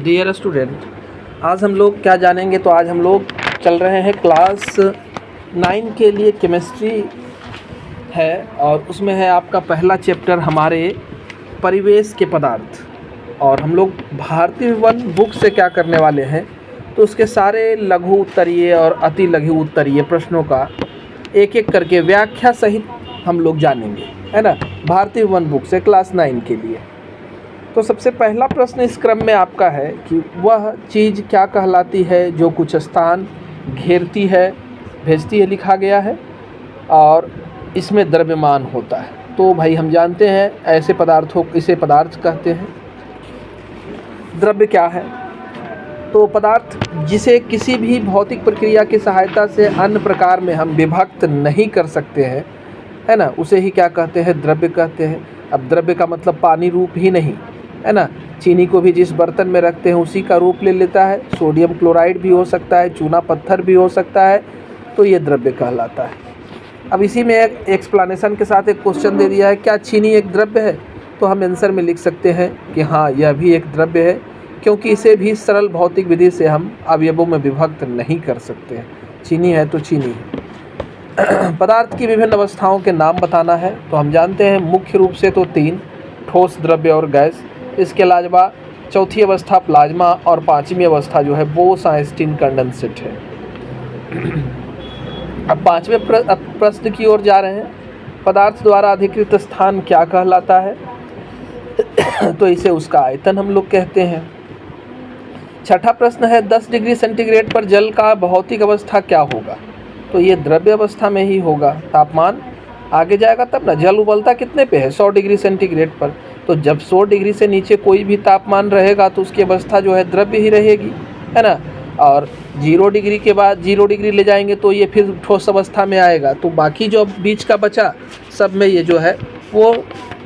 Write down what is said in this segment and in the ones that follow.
Dear student, आज हम लोग क्या जानेंगे? तो आज हम लोग चल रहे हैं क्लास 9 के लिए केमिस्ट्री है और उसमें है आपका पहला चैप्टर हमारे परिवेश के पदार्थ। और हम लोग भारतीय वन बुक से क्या करने वाले हैं, तो उसके सारे लघु उत्तरीय और अति लघु उत्तरीय प्रश्नों का एक एक करके व्याख्या सहित हम लोग जानेंगे, है ना, भारतीय वन बुक से क्लास 9 के लिए। तो सबसे पहला प्रश्न इस क्रम में आपका है कि वह चीज़ क्या कहलाती है जो कुछ स्थान घेरती है, भेजती है, लिखा गया है और इसमें द्रव्यमान होता है। तो भाई हम जानते हैं ऐसे पदार्थों इसे पदार्थ कहते हैं। द्रव्य क्या है? तो पदार्थ जिसे किसी भी भौतिक प्रक्रिया की सहायता से अन्य प्रकार में हम विभक्त नहीं कर सकते हैं, है ना, उसे ही क्या कहते हैं? द्रव्य कहते हैं। अब द्रव्य का मतलब पानी रूप ही नहीं, है ना, चीनी को भी जिस बर्तन में रखते हैं उसी का रूप ले लेता है। सोडियम क्लोराइड भी हो सकता है, चूना पत्थर भी हो सकता है, तो ये द्रव्य कहलाता है। अब इसी में एक एक्सप्लेनेशन के साथ एक क्वेश्चन दे दिया है, क्या चीनी एक द्रव्य है? तो हम आंसर में लिख सकते हैं कि हाँ, यह भी एक द्रव्य है, क्योंकि इसे भी सरल भौतिक विधि से हम अवयवों में विभक्त नहीं कर सकते हैं। चीनी है तो चीनी है। पदार्थ की विभिन्न अवस्थाओं के नाम बताना है। तो हम जानते हैं मुख्य रूप से तो 3, ठोस, द्रव्य और गैस। इसके अलावा चौथी अवस्था प्लाज्मा और पांचवी अवस्था जो है बोस-आइंस्टीन कंडेंसेट है। अब पांचवें प्रश्न की ओर जा रहे हैं। पदार्थ द्वारा अधिकृत स्थान क्या कहलाता है? तो इसे उसका आयतन हम लोग कहते हैं। छठा प्रश्न है 10 डिग्री सेंटीग्रेड पर जल का भौतिक अवस्था क्या होगा? तो ये द्रव्य अवस्था में ही होगा। तापमान आगे जाएगा तब ना, जल उबलता कितने पे है? 100 डिग्री सेंटीग्रेड पर। तो जब 100 डिग्री से नीचे कोई भी तापमान रहेगा तो उसकी अवस्था जो है द्रव्य ही रहेगी, है ना। और 0 डिग्री के बाद 0 डिग्री ले जाएंगे तो ये फिर ठोस अवस्था में आएगा। तो बाकी जो बीच का बचा सब में ये जो है वो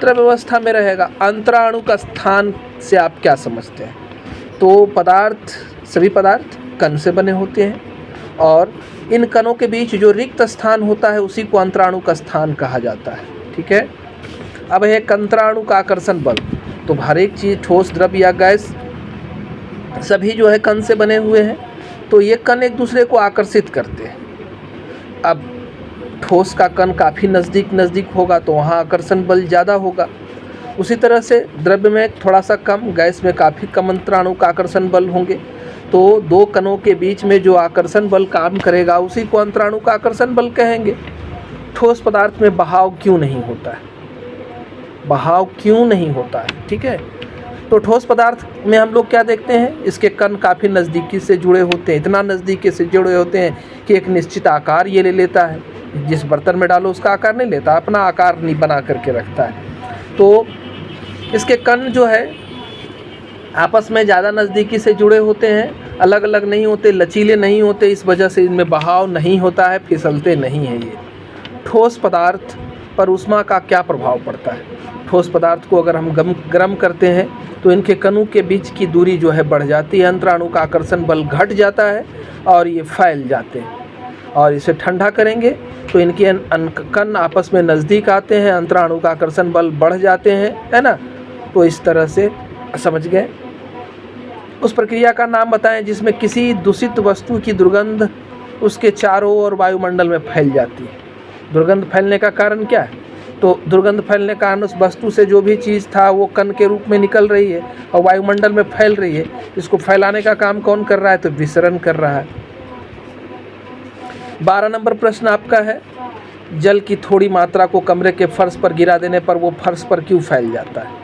द्रव्य अवस्था में रहेगा। अंतराणु का स्थान से आप क्या समझते हैं? तो पदार्थ, सभी पदार्थ कण से बने होते हैं और इन कणों के बीच जो रिक्त स्थान होता है उसी को अंतराणु का स्थान कहा जाता है। ठीक है। अब है अंतराणु का आकर्षण बल। तो हर एक चीज़, ठोस, द्रव्य या गैस, सभी जो है कण से बने हुए हैं, तो ये कण एक दूसरे को आकर्षित करते हैं। अब ठोस का कण काफ़ी नज़दीक होगा तो वहाँ आकर्षण बल ज़्यादा होगा। उसी तरह से द्रव्य में थोड़ा सा कम, गैस में काफ़ी कम अंतराणु का आकर्षण बल होंगे। तो दो कणों के बीच में जो आकर्षण बल काम करेगा उसी को अंतराणु का आकर्षण बल कहेंगे। ठोस पदार्थ में बहाव क्यों नहीं होता है? बहाव क्यों नहीं होता है? ठीक है। तो ठोस पदार्थ में हम लोग क्या देखते हैं, इसके कण काफ़ी नज़दीकी से जुड़े होते हैं, इतना नज़दीकी से जुड़े होते हैं कि एक निश्चित आकार ये ले लेता है। जिस बर्तन में डालो उसका आकार नहीं लेता, अपना आकार नहीं बना करके रखता है। तो इसके कण जो है आपस में ज़्यादा नज़दीकी से जुड़े होते हैं, अलग अलग नहीं होते, लचीले नहीं होते, इस वजह से इनमें बहाव नहीं होता है, फिसलते नहीं हैं ये। ठोस पदार्थ पर ऊष्मा का क्या प्रभाव पड़ता है? ठोस पदार्थ को अगर हम गर्म करते हैं तो इनके कणों के बीच की दूरी जो है बढ़ जाती है, अंतराणु का आकर्षण बल घट जाता है और ये फैल जाते हैं। और इसे ठंडा करेंगे तो इनके कण आपस में नज़दीक आते हैं, अंतराणु का आकर्षण बल बढ़ जाते हैं, है ना। तो इस तरह से समझ गए। उस प्रक्रिया का नाम बताएं जिसमें किसी दूषित वस्तु की दुर्गंध उसके चारों ओर वायुमंडल में फैल जाती है। दुर्गंध फैलने का कारण क्या है? तो दुर्गंध फैलने का कारण उस वस्तु से जो भी चीज़ था वो कण के रूप में निकल रही है और वायुमंडल में फैल रही है। इसको फैलाने का काम कौन कर रहा है? तो विसरण कर रहा है। 12 नंबर प्रश्न आपका है, जल की थोड़ी मात्रा को कमरे के फर्श पर गिरा देने पर वो फर्श पर क्यों फैल जाता है?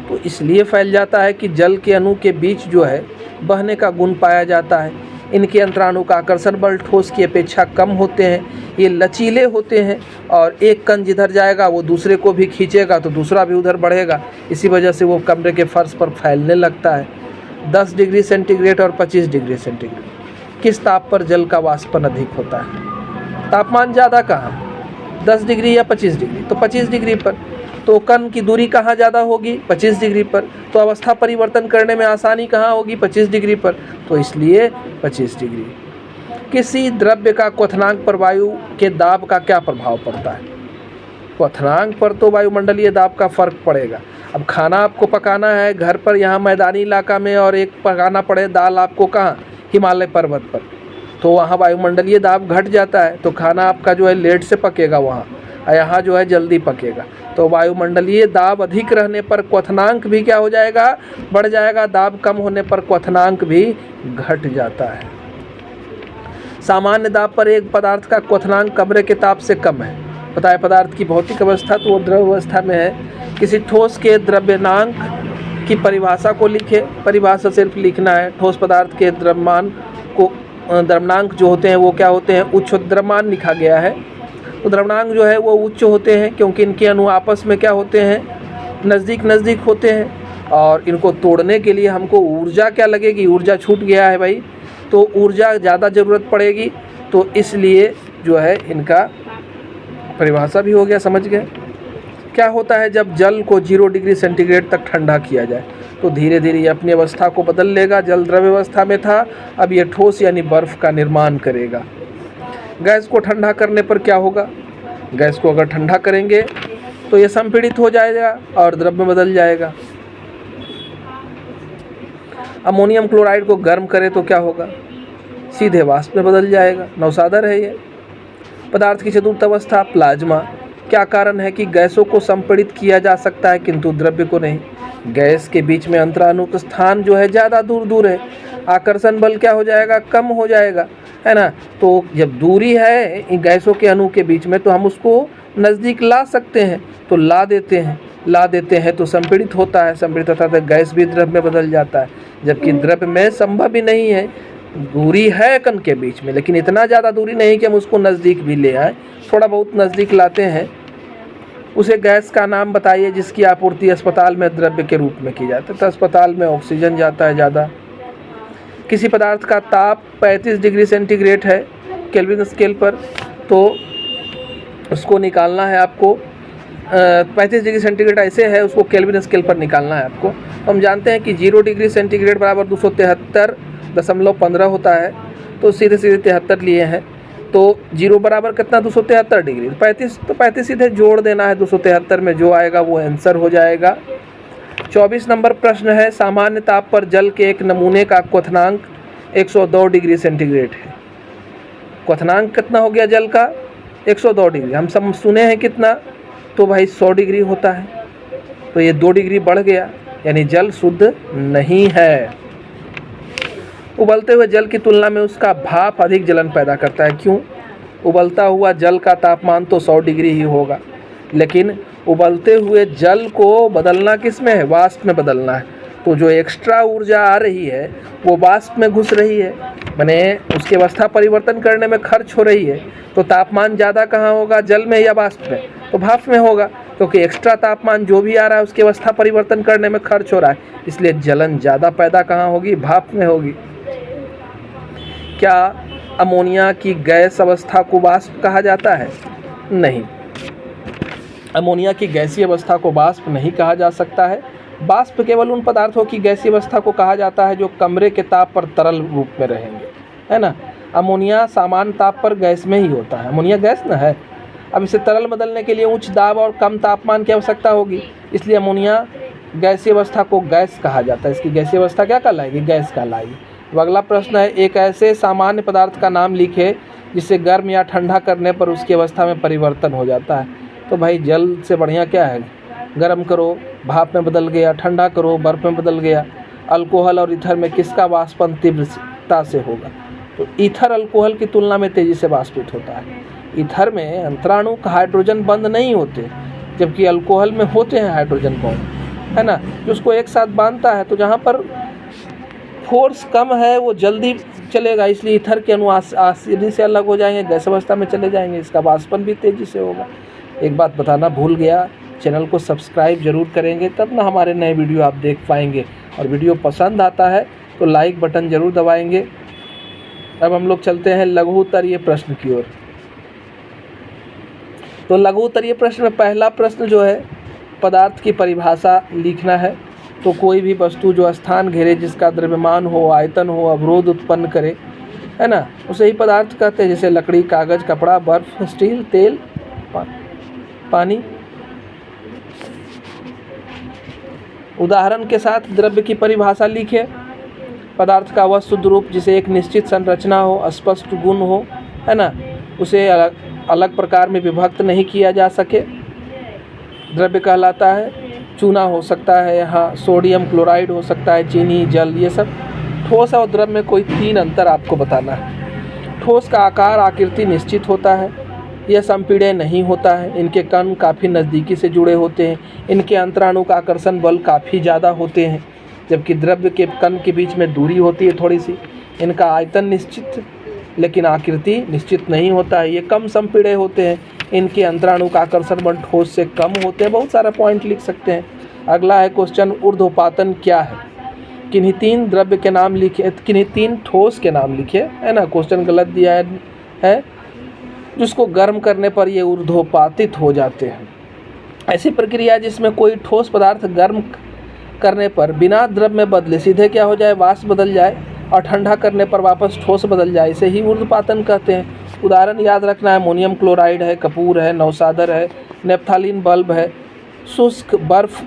तो इसलिए फैल जाता है कि जल के अणु के बीच जो है बहने का गुण पाया जाता है। इनके अंतराणु का आकर्षण बल ठोस की अपेक्षा कम होते हैं, ये लचीले होते हैं और एक कण जिधर जाएगा वो दूसरे को भी खींचेगा तो दूसरा भी उधर बढ़ेगा। इसी वजह से वो कमरे के फर्श पर फैलने लगता है। 10 डिग्री सेंटीग्रेड और 25 डिग्री सेंटीग्रेड किस ताप पर जल का वाष्पन अधिक होता है? तापमान ज़्यादा कहाँ, 10 डिग्री या 25 डिग्री? तो 25 डिग्री पर। तो कण की दूरी कहाँ ज़्यादा होगी? 25 डिग्री पर। तो अवस्था परिवर्तन करने में आसानी कहाँ होगी? 25 डिग्री पर। तो इसलिए 25 डिग्री। किसी द्रव्य का क्वथनांक पर वायु के दाब का क्या प्रभाव पड़ता है? क्वथनांक पर तो वायुमंडलीय दाब का फर्क पड़ेगा। अब खाना आपको पकाना है घर पर यहाँ मैदानी इलाका में, और एक पकाना पड़े दाल आपको कहाँ, हिमालय पर्वत पर, तो वहाँ वायुमंडलीय दाब घट जाता है, तो खाना आपका जो है लेट से पकेगा वहाँ, और यहाँ जो है जल्दी पकेगा। तो वायुमंडलीय दाब अधिक रहने पर क्वथनांक भी क्या हो जाएगा, बढ़ जाएगा। दाब कम होने पर क्वथनांक भी घट जाता है। सामान्य दाब पर एक पदार्थ का क्वथनांक कमरे के ताप से कम है। पता है पदार्थ की भौतिक अवस्था, तो वो द्रव अवस्था में है। किसी ठोस के द्रव्यमांक की परिभाषा को लिखे। परिभाषा सिर्फ लिखना है। ठोस पदार्थ के द्रव्यमान को, द्रव्यमांक जो होते हैं वो क्या होते हैं, उच्च द्रव्यमान लिखा गया है। तो द्रव्यमांक जो है वो उच्च होते हैं क्योंकि इनके अणु आपस में क्या होते हैं, नज़दीक होते हैं। और इनको तोड़ने के लिए हमको ऊर्जा क्या लगेगी, ऊर्जा छूट गया है भाई, तो ऊर्जा ज़्यादा ज़रूरत पड़ेगी। तो इसलिए जो है इनका परिभाषा भी हो गया, समझ गए। क्या होता है जब जल को 0 डिग्री सेंटीग्रेड तक ठंडा किया जाए, तो धीरे धीरे ये अपनी अवस्था को बदल लेगा। जल द्रव्य अवस्था में था, अब ये ठोस यानी बर्फ़ का निर्माण करेगा। गैस को ठंडा करने पर क्या होगा, गैस को अगर ठंडा करेंगे तो ये संपीड़ित हो जाएगा और द्रव्य में बदल जाएगा। अमोनियम क्लोराइड को गर्म करें तो क्या होगा, सीधे वाष्प में बदल जाएगा। नौसादर है ये। पदार्थ की चतुर्थ अवस्था प्लाज्मा। क्या कारण है कि गैसों को संपीड़ित किया जा सकता है किंतु द्रव्य को नहीं। गैस के बीच में अंतराणु स्थान जो है ज़्यादा दूर है, आकर्षण बल क्या हो जाएगा, कम हो जाएगा, है ना। तो जब दूरी है इन गैसों के अणु के बीच में, तो हम उसको नज़दीक ला सकते हैं, तो ला देते हैं तो संपीड़ित होता है। संपीड़ित होता है तो गैस भी द्रव्य में बदल जाता है, जबकि द्रव्य में संभव ही नहीं है। दूरी है कण के बीच में, लेकिन इतना ज़्यादा दूरी नहीं कि हम उसको नज़दीक भी ले आए। थोड़ा बहुत नज़दीक लाते हैं। उसे गैस का नाम बताइए जिसकी आपूर्ति अस्पताल में द्रव्य के रूप में की जाती है। तो अस्पताल में ऑक्सीजन जाता है ज़्यादा। किसी पदार्थ का ताप 35 डिग्री सेंटीग्रेड है केल्विन स्केल पर, तो उसको निकालना है आपको। 35 डिग्री सेंटीग्रेड ऐसे है, उसको केल्विन स्केल पर निकालना है आपको। तो हम जानते हैं कि 0 डिग्री सेंटीग्रेड बराबर 273.15 होता है, तो सीधे 73 लिए हैं। तो 0 बराबर कितना, 273 डिग्री। 35 सीधे जोड़ देना है 273 में, जो आएगा वो आंसर हो जाएगा। 24 नंबर प्रश्न है, सामान्य ताप पर जल के एक नमूने का क्वथनांक 102 डिग्री सेंटीग्रेड है। क्वथनांक कितना हो गया जल का, 102 डिग्री। हम सब सुने हैं कितना, तो भाई 100 डिग्री होता है, तो ये 2 डिग्री बढ़ गया, यानी जल शुद्ध नहीं है। उबलते हुए जल की तुलना में उसका भाप अधिक जलन पैदा करता है। क्यों, उबलता हुआ जल का तापमान तो 100 डिग्री ही होगा, लेकिन उबलते हुए जल को बदलना किस में है, वाष्प में बदलना है। तो जो एक्स्ट्रा ऊर्जा आ रही है वो वाष्प में घुस रही है, माने उसकी अवस्था परिवर्तन करने में खर्च हो रही है। तो तापमान ज़्यादा कहाँ होगा, जल में या वाष्प में, तो भाप में होगा, क्योंकि एक्स्ट्रा तापमान जो भी आ रहा है उसकी अवस्था परिवर्तन करने में खर्च हो रहा है, इसलिए जलन ज़्यादा पैदा कहाँ होगी, भाप में होगी। क्या अमोनिया की गैस अवस्था को वाष्प कहा जाता है, नहीं। अमोनिया की गैसीय अवस्था को वाष्प नहीं कहा जा सकता है। वाष्प केवल उन पदार्थों की गैसीय अवस्था को कहा जाता है जो कमरे के ताप पर तरल रूप में रहेंगे, है ना। अमोनिया सामान्य ताप पर गैस में ही होता है, अमोनिया गैस न है। अब इसे तरल बदलने के लिए उच्च दाब और कम तापमान की आवश्यकता होगी, इसलिए अमोनिया गैसीय अवस्था को गैस कहा जाता है। इसकी गैसीय अवस्था क्या कहलाएगी, गैस कहलाएगी। तो अगला प्रश्न है, एक ऐसे सामान्य पदार्थ का नाम लिखे जिसे गर्म या ठंडा करने पर उसकी अवस्था में परिवर्तन हो जाता है। तो भाई जल से बढ़िया क्या है, गर्म करो भाप में बदल गया, ठंडा करो बर्फ़ में बदल गया। अल्कोहल और ईथर में किसका वाष्पन तीव्रता से होगा, तो ईथर अल्कोहल की तुलना में तेज़ी से वाष्पित होता है। ईथर में अंतराणु का हाइड्रोजन बंद नहीं होते, जबकि अल्कोहल में होते हैं हाइड्रोजन बॉन्ड, है ना, जो उसको एक साथ बांधता है। तो जहाँ पर फोर्स कम है वो जल्दी चलेगा, इसलिए ईथर के अणु आसानी से अलग हो जाएंगे, गैस अवस्था में चले जाएंगे, इसका वाष्पन भी तेज़ी से होगा। एक बात बताना भूल गया, चैनल को सब्सक्राइब जरूर करेंगे, तब ना हमारे नए वीडियो आप देख पाएंगे। और वीडियो पसंद आता है तो लाइक बटन ज़रूर दबाएंगे। अब हम लोग चलते हैं लघु उत्तरीय प्रश्न की ओर। तो लघु उत्तरीय प्रश्न में पहला प्रश्न जो है, पदार्थ की परिभाषा लिखना है। तो कोई भी वस्तु जो स्थान घेरे, जिसका द्रव्यमान हो, आयतन हो, अवरोध उत्पन्न करे, है ना, उसे ही पदार्थ कहते हैं। जैसे लकड़ी, कागज़, कपड़ा, बर्फ, स्टील, तेल, पानी। उदाहरण के साथ द्रव्य की परिभाषा लिखिए। पदार्थ का वह शुद्ध रूप जिसे एक निश्चित संरचना हो, स्पष्ट गुण हो, है ना, उसे अलग प्रकार में विभक्त नहीं किया जा सके, द्रव्य कहलाता है। चूना हो सकता है, यहाँ सोडियम क्लोराइड हो सकता है, चीनी, जल, ये सब। ठोस और द्रव्य में कोई 3 अंतर आपको बताना है। ठोस का आकार आकृति निश्चित होता है, यह संपीड़ित नहीं होता है, इनके कण काफ़ी नज़दीकी से जुड़े होते हैं, इनके अंतराणु का आकर्षण बल काफ़ी ज़्यादा होते हैं, जबकि द्रव्य के कण के बीच में दूरी होती है थोड़ी सी। इनका आयतन निश्चित लेकिन आकृति निश्चित नहीं होता है, ये कम संपीड़ित होते हैं, इनके अंतराणु का आकर्षण बल ठोस से कम होते हैं। बहुत सारा पॉइंट लिख सकते हैं। अगला है क्वेश्चन, ऊर्ध्वपातन क्या है? किन्हीं 3 द्रव्य के नाम लिखे, किन्हीं 3 ठोस के नाम लिखे, है ना। क्वेश्चन गलत दिया है जिसको गर्म करने पर ये ऊर्ध्वपातित हो जाते हैं। ऐसी प्रक्रिया जिसमें कोई ठोस पदार्थ गर्म करने पर बिना द्रव्य में बदले सीधे क्या हो जाए, वाष्प बदल जाए, और ठंडा करने पर वापस ठोस बदल जाए, इसे ही ऊर्ध्वपातन कहते हैं। उदाहरण याद रखना है, अमोनियम क्लोराइड है, कपूर है, नौसादर है, नेफ्थालीन बल्ब है। शुष्क बर्फ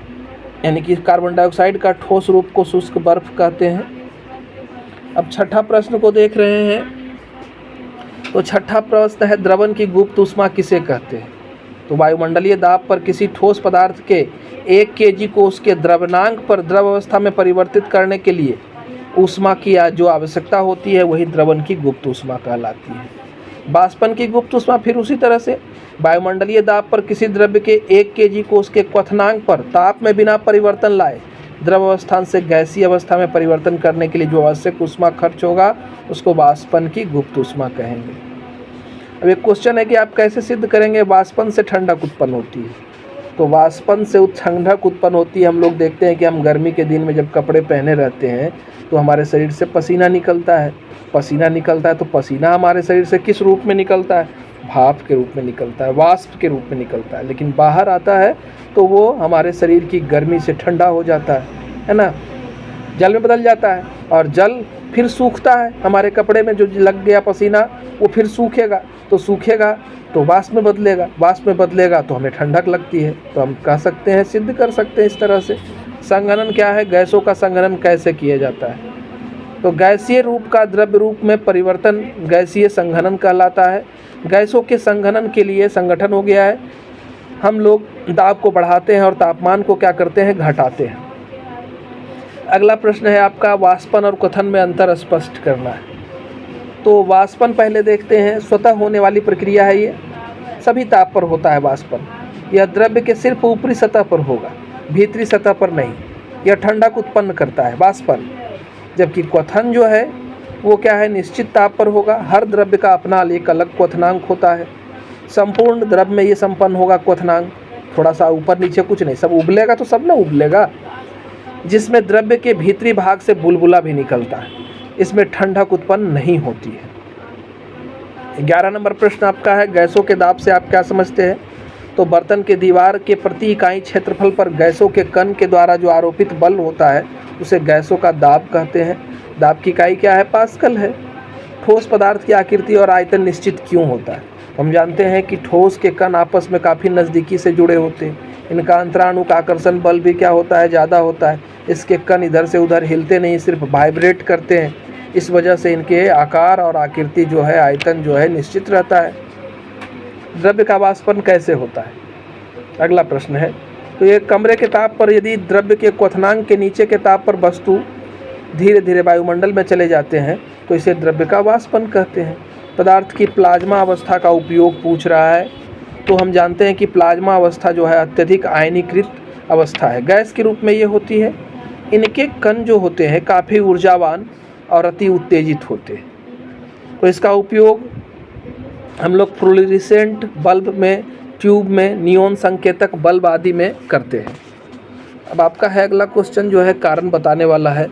यानी कि कार्बन डाइऑक्साइड का ठोस रूप को शुष्क बर्फ कहते हैं। अब छठा प्रश्न को देख रहे हैं, तो छठा प्रश्न है, द्रवण की गुप्त ऊष्मा किसे कहते हैं? तो वायुमंडलीय दाब पर किसी ठोस पदार्थ के 1 kg को उसके द्रवणांक पर द्रव अवस्था में परिवर्तित करने के लिए ऊष्मा की जो आवश्यकता होती है वही द्रवण की गुप्त ऊष्मा कहलाती है। वाष्पन की गुप्त ऊष्मा फिर उसी तरह से, वायुमंडलीय दाब पर किसी द्रव्य के 1 kg को उसके क्वथनांक पर ताप में बिना परिवर्तन लाए द्रव अवस्था से गैसीय अवस्था में परिवर्तन करने के लिए जो आवश्यक ऊष्मा खर्च होगा उसको वाष्पन की गुप्त ऊष्मा कहेंगे। अब एक क्वेश्चन है कि आप कैसे सिद्ध करेंगे वाष्पन से ठंडक उत्पन्न होती है? तो वाष्पन से ठंडक उत्पन्न होती है। हम लोग देखते हैं कि हम गर्मी के दिन में जब कपड़े पहने रहते हैं तो हमारे शरीर से पसीना निकलता है। पसीना निकलता है तो पसीना हमारे शरीर से किस रूप में निकलता है? भाप के रूप में निकलता है, वाष्प के रूप में निकलता है। लेकिन बाहर आता है तो वो हमारे शरीर की गर्मी से ठंडा हो जाता है ना, जल में बदल जाता है, और जल फिर सूखता है। हमारे कपड़े में जो लग गया पसीना वो फिर सूखेगा, तो सूखेगा तो वाष्प में बदलेगा, वाष्प में बदलेगा तो हमें ठंडक लगती है। तो हम कह सकते हैं, सिद्ध कर सकते हैं इस तरह से। संघनन क्या है? गैसों का संघनन कैसे किया जाता है? तो गैसीय रूप का द्रव्य रूप में परिवर्तन गैसीय संघनन कहलाता है। गैसों के संघनन के लिए संगठन हो गया है, हम लोग दाब को बढ़ाते हैं और तापमान को क्या करते हैं? घटाते हैं। अगला प्रश्न है आपका, वाष्पन और क्वथन में अंतर स्पष्ट करना है। तो वाष्पन पहले देखते हैं, स्वतः होने वाली प्रक्रिया है, ये सभी ताप पर होता है वाष्पन। यह द्रव्य के सिर्फ ऊपरी सतह पर होगा, भीतरी सतह पर नहीं। यह ठंडक उत्पन्न करता है वाष्पन। जबकि क्वथन जो है वो क्या है? निश्चित ताप पर होगा। हर द्रव्य का अपना एक अलग क्वथनांक होता है। संपूर्ण द्रव्य में ये संपन्न होगा क्वथनांक, थोड़ा सा ऊपर नीचे कुछ नहीं, सब उबलेगा तो सब ना उबलेगा। जिसमें द्रव्य के भीतरी भाग से बुलबुला भी निकलता है, इसमें ठंडक उत्पन्न नहीं होती है। 11 नंबर प्रश्न आपका है, गैसों के दाब से आप क्या समझते हैं? तो बर्तन के दीवार के प्रति इकाई क्षेत्रफल पर गैसों के कण के द्वारा जो आरोपित बल होता है उसे गैसों का दाब कहते हैं। दाब की इकाई क्या है? पास्कल है। ठोस पदार्थ की आकृति और आयतन निश्चित क्यों होता है? हम जानते हैं कि ठोस के कण आपस में काफ़ी नज़दीकी से जुड़े होते हैं। इनका अंतराणु का आकर्षण बल भी क्या होता है? ज़्यादा होता है। इसके कण इधर से उधर हिलते नहीं, सिर्फ वाइब्रेट करते हैं। इस वजह से इनके आकार और आकृति जो है, आयतन जो है, निश्चित रहता है। द्रव्य का वाष्पन कैसे होता है? अगला प्रश्न है, तो एक कमरे के ताप पर यदि द्रव्य के क्वथनांक के नीचे के ताप पर वस्तु धीरे धीरे वायुमंडल में चले जाते हैं तो इसे द्रव्य का वाष्पन कहते हैं। पदार्थ की प्लाज्मा अवस्था का उपयोग पूछ रहा है, तो हम जानते हैं कि प्लाज्मा अवस्था जो है अत्यधिक आयनीकृत अवस्था है, गैस के रूप में ये होती है। इनके कण जो होते हैं काफ़ी ऊर्जावान और अति उत्तेजित होते हैं। तो इसका उपयोग हम लोग फ्लोरेसेंट बल्ब में, ट्यूब में, नियॉन संकेतक बल्ब आदि में करते हैं। अब आपका है अगला क्वेश्चन जो है कारण बताने वाला है।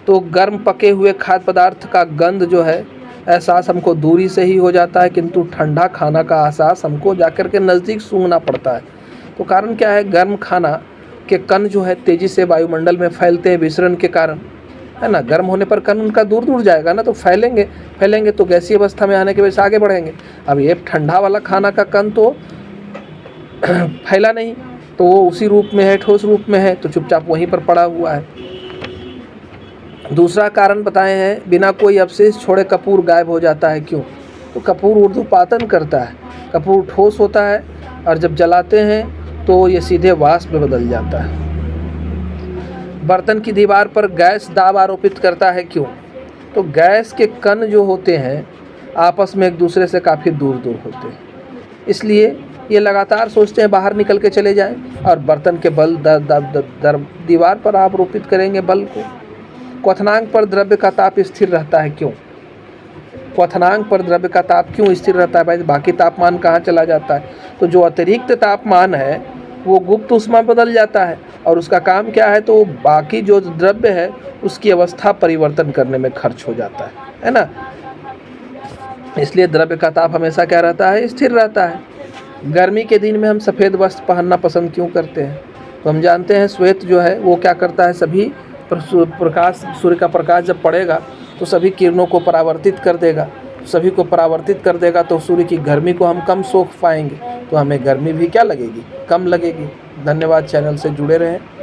तो गर्म पके हुए खाद्य पदार्थ का गंध जो है एहसास हमको दूरी से ही हो जाता है, किंतु ठंडा खाना का एहसास हमको जाकर के नज़दीक सूंघना पड़ता है। तो कारण क्या है? गर्म खाना के कण जो है तेज़ी से वायुमंडल में फैलते हैं विसरण के कारण, है ना। गर्म होने पर कण उनका दूर दूर जाएगा ना, तो फैलेंगे तो गैसीय अवस्था में आने के वजह से आगे बढ़ेंगे। अब ये ठंडा वाला खाना का कण तो फैला नहीं, तो वो उसी रूप में है, ठोस रूप में है, तो चुपचाप वहीं पर पड़ा हुआ है। दूसरा कारण बताए हैं, बिना कोई अवशेष छोड़े कपूर गायब हो जाता है, क्यों? तो कपूर ऊर्ध्वपातन करता है, कपूर ठोस होता है और जब जलाते हैं तो ये सीधे वाष्प में बदल जाता है। बर्तन की दीवार पर गैस दाब आरोपित करता है, क्यों? तो गैस के कण जो होते हैं आपस में एक दूसरे से काफ़ी दूर दूर होते हैं, इसलिए ये लगातार सोचते हैं बाहर निकल के चले जाएं, और बर्तन के बल दीवार पर आरोपित करेंगे बल को। क्वथनांक पर द्रव्य का ताप स्थिर रहता है, क्यों? क्वथनांक पर द्रव्य का ताप क्यों स्थिर रहता है भाई? बाकी तापमान कहाँ चला जाता है? तो जो अतिरिक्त तापमान है वो गुप्त ऊष्मा बदल जाता है, और उसका काम क्या है? तो बाकी जो द्रव्य है उसकी अवस्था परिवर्तन करने में खर्च हो जाता है ना। इसलिए द्रव्य का ताप हमेशा क्या रहता है? स्थिर रहता है। गर्मी के दिन में हम सफ़ेद वस्त्र पहनना पसंद क्यों करते हैं? तो हम जानते हैं श्वेत जो है वो क्या करता है, सभी प्रकाश, सूर्य का प्रकाश जब पड़ेगा तो सभी किरणों को परावर्तित कर देगा, सभी को परावर्तित कर देगा, तो सूर्य की गर्मी को हम कम सोख पाएंगे, तो हमें गर्मी भी क्या लगेगी? कम लगेगी। धन्यवाद, चैनल से जुड़े रहें।